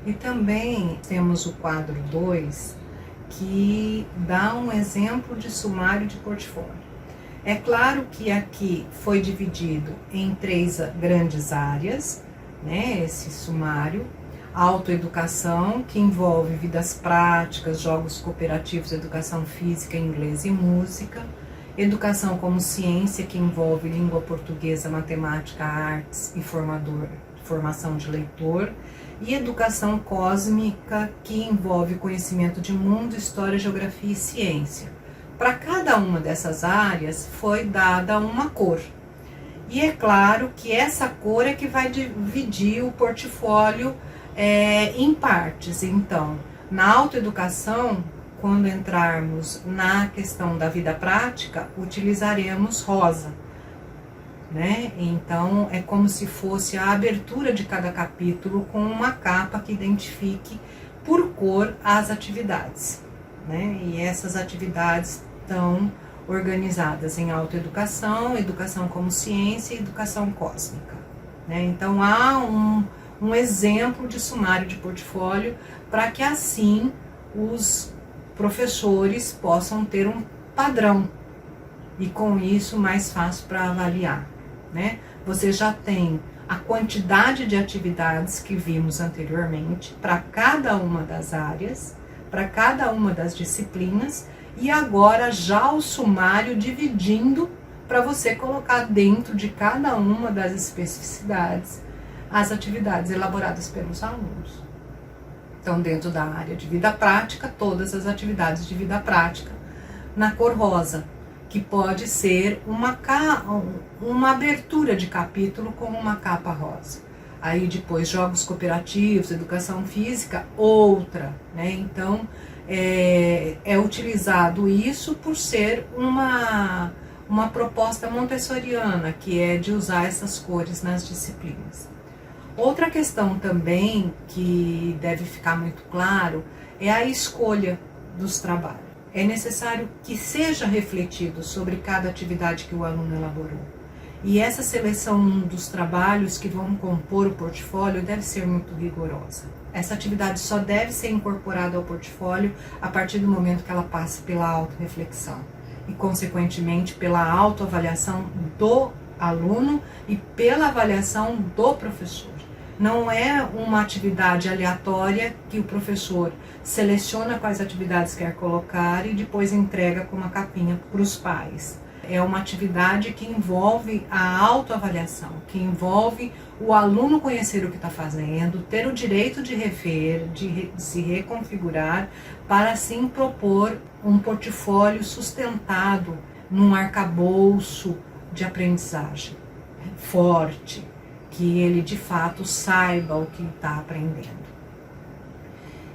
E também temos o quadro 2, que dá um exemplo de sumário de portfólio. É claro que aqui foi dividido em 3 grandes áreas, né, esse sumário. Autoeducação, que envolve vidas práticas, jogos cooperativos, educação física, inglês e música. Educação como ciência, que envolve língua portuguesa, matemática, artes e formação de leitor. E educação cósmica, que envolve conhecimento de mundo, história, geografia e ciência. Para cada uma dessas áreas foi dada uma cor. E é claro que essa cor é que vai dividir o portfólio em partes. Então, na autoeducação, quando entrarmos na questão da vida prática, utilizaremos rosa, né? Então, é como se fosse a abertura de cada capítulo com uma capa que identifique por cor as atividades, né? E essas atividades estão organizadas em autoeducação, educação como ciência e educação cósmica, né? Então, há um exemplo de sumário de portfólio para que assim os professores possam ter um padrão e com isso mais fácil para avaliar, né? Você já tem a quantidade de atividades que vimos anteriormente para cada uma das áreas, para cada uma das disciplinas, e agora já o sumário dividindo para você colocar dentro de cada uma das especificidades as atividades elaboradas pelos alunos. Então, dentro da área de vida prática, todas as atividades de vida prática na cor rosa, que pode ser uma abertura de capítulo com uma capa rosa. Aí depois jogos cooperativos, educação física, outra, né? Então, é utilizado isso por ser uma proposta montessoriana, que é de usar essas cores nas disciplinas. Outra questão também que deve ficar muito claro é a escolha dos trabalhos. É necessário que seja refletido sobre cada atividade que o aluno elaborou. E essa seleção dos trabalhos que vão compor o portfólio deve ser muito rigorosa. Essa atividade só deve ser incorporada ao portfólio a partir do momento que ela passe pela autorreflexão e, consequentemente, pela autoavaliação do aluno e pela avaliação do professor. Não é uma atividade aleatória que o professor seleciona quais atividades quer colocar e depois entrega com uma capinha para os pais. É uma atividade que envolve a autoavaliação, que envolve o aluno conhecer o que está fazendo, ter o direito de rever, de se reconfigurar, para assim propor um portfólio sustentado num arcabouço de aprendizagem forte, que ele de fato saiba o que está aprendendo.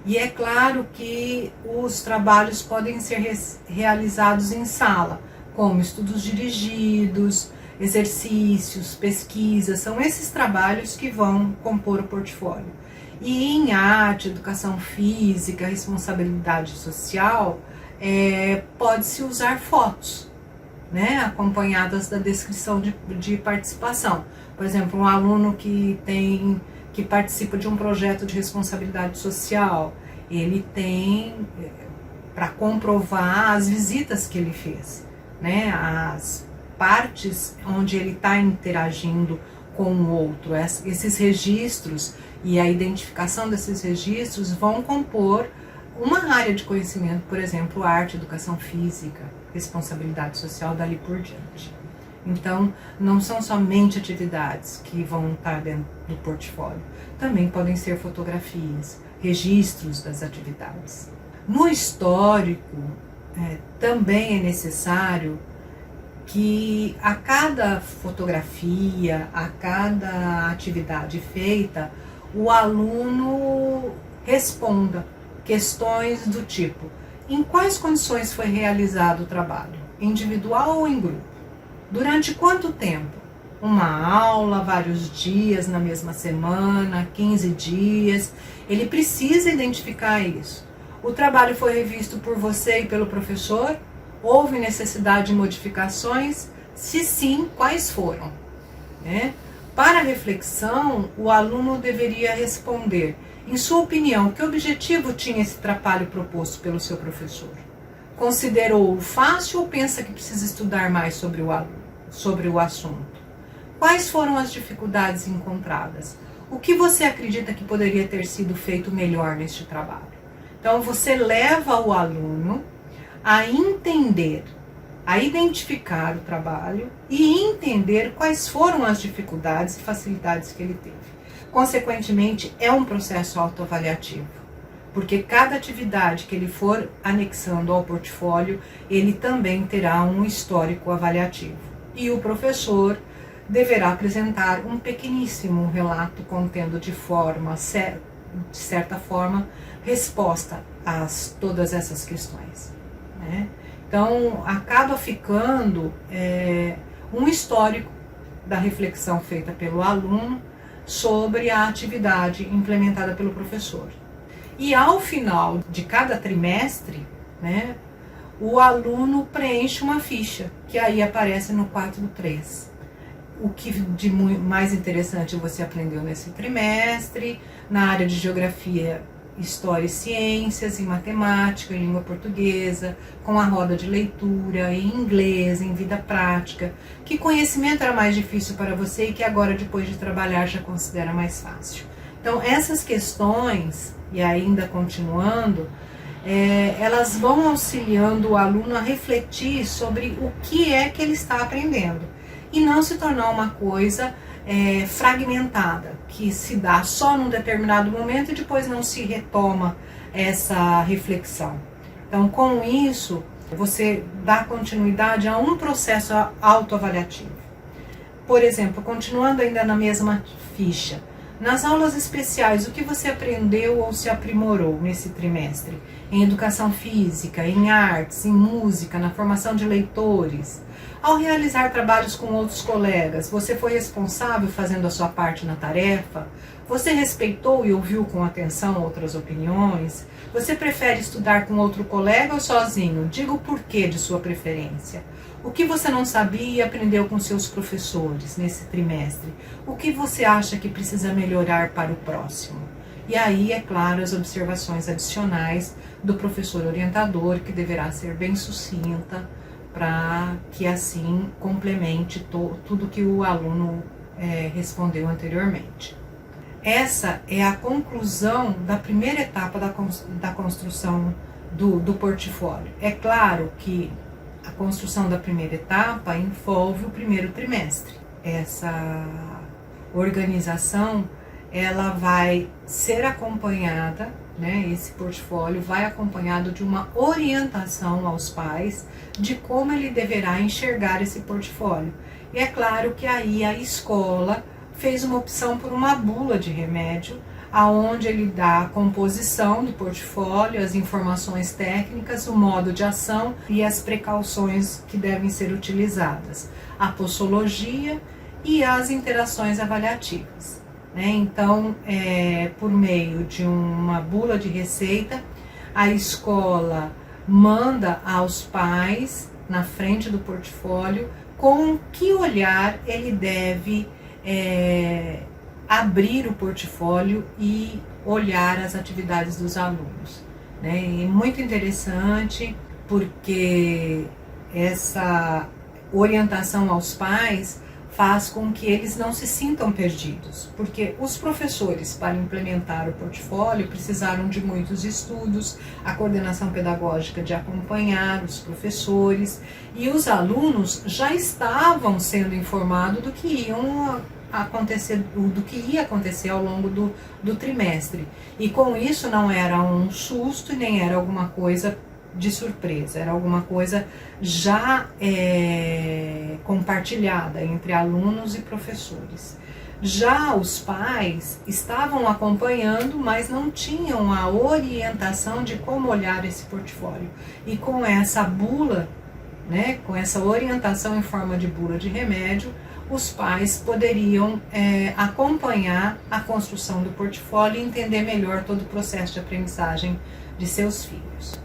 E é claro que os trabalhos podem ser realizados em sala, como estudos dirigidos, exercícios, pesquisas, são esses trabalhos que vão compor o portfólio. E em arte, educação física, responsabilidade social, pode-se usar fotos, né, acompanhadas da descrição de participação. Por exemplo, um aluno que participa de um projeto de responsabilidade social, ele tem para comprovar as visitas que ele fez, né, as partes onde ele está interagindo com o outro. Esses registros e a identificação desses registros vão compor uma área de conhecimento, por exemplo, arte, educação física, responsabilidade social, dali por diante. Então, não são somente atividades que vão estar dentro do portfólio, também podem ser fotografias, registros das atividades. No histórico, também é necessário que a cada fotografia, a cada atividade feita, o aluno responda questões do tipo: em quais condições foi realizado o trabalho? Individual ou em grupo? Durante quanto tempo? Uma aula, vários dias na mesma semana, 15 dias. Ele precisa identificar isso. O trabalho foi revisto por você e pelo professor? Houve necessidade de modificações? Se sim, quais foram? Para a reflexão, o aluno deveria responder: Em sua opinião, que objetivo tinha esse trabalho proposto pelo seu professor? Considerou-o fácil ou pensa que precisa estudar mais sobre o assunto? Quais foram as dificuldades encontradas? O que você acredita que poderia ter sido feito melhor neste trabalho? Então, você leva o aluno a entender, a identificar o trabalho e entender quais foram as dificuldades e facilidades que ele teve. Consequentemente, é um processo autoavaliativo, porque cada atividade que ele for anexando ao portfólio, ele também terá um histórico avaliativo. E o professor deverá apresentar um pequeníssimo relato contendo de certa forma, resposta a todas essas questões, né? Então, acaba ficando um histórico da reflexão feita pelo aluno sobre a atividade implementada pelo professor. E ao final de cada trimestre, né, o aluno preenche uma ficha, que aí aparece no quadro 3. O que de mais interessante você aprendeu nesse trimestre, na área de geografia, história e ciências, em matemática, em língua portuguesa, com a roda de leitura, em inglês, em vida prática. Que conhecimento era mais difícil para você e que agora, depois de trabalhar, já considera mais fácil? Então, essas questões, e ainda continuando, elas vão auxiliando o aluno a refletir sobre o que é que ele está aprendendo e não se tornar uma coisa fragmentada, que se dá só num determinado momento e depois não se retoma essa reflexão. Então, com isso, você dá continuidade a um processo autoavaliativo. Por exemplo, continuando ainda na mesma ficha, nas aulas especiais, o que você aprendeu ou se aprimorou nesse trimestre? Em educação física, em artes, em música, na formação de leitores. Ao realizar trabalhos com outros colegas, você foi responsável fazendo a sua parte na tarefa? Você respeitou e ouviu com atenção outras opiniões? Você prefere estudar com outro colega ou sozinho? Diga o porquê de sua preferência. O que você não sabia e aprendeu com seus professores nesse trimestre? O que você acha que precisa melhorar para o próximo? E aí, é claro, as observações adicionais do professor orientador, que deverá ser bem sucinta, para que assim complemente tudo que o aluno respondeu anteriormente. Essa é a conclusão da primeira etapa da construção do portfólio. É claro que a construção da primeira etapa envolve o primeiro trimestre. Essa organização, ela vai ser acompanhada, né, esse portfólio vai acompanhado de uma orientação aos pais de como ele deverá enxergar esse portfólio. E é claro que aí a escola fez uma opção por uma bula de remédio, aonde ele dá a composição do portfólio, as informações técnicas, o modo de ação e as precauções que devem ser utilizadas, a posologia e as interações avaliativas. Então, por meio de uma bula de receita, a escola manda aos pais, na frente do portfólio, com que olhar ele deve abrir o portfólio e olhar as atividades dos alunos. É muito interessante, porque essa orientação aos pais faz com que eles não se sintam perdidos, porque os professores, para implementar o portfólio, precisaram de muitos estudos, a coordenação pedagógica de acompanhar os professores, e os alunos já estavam sendo informados do que ia acontecer ao longo do trimestre. E com isso não era um susto e nem era alguma coisa de surpresa, era alguma coisa já compartilhada entre alunos e professores. Já os pais estavam acompanhando, mas não tinham a orientação de como olhar esse portfólio. E com essa bula, com essa orientação em forma de bula de remédio, os pais poderiam acompanhar a construção do portfólio e entender melhor todo o processo de aprendizagem de seus filhos.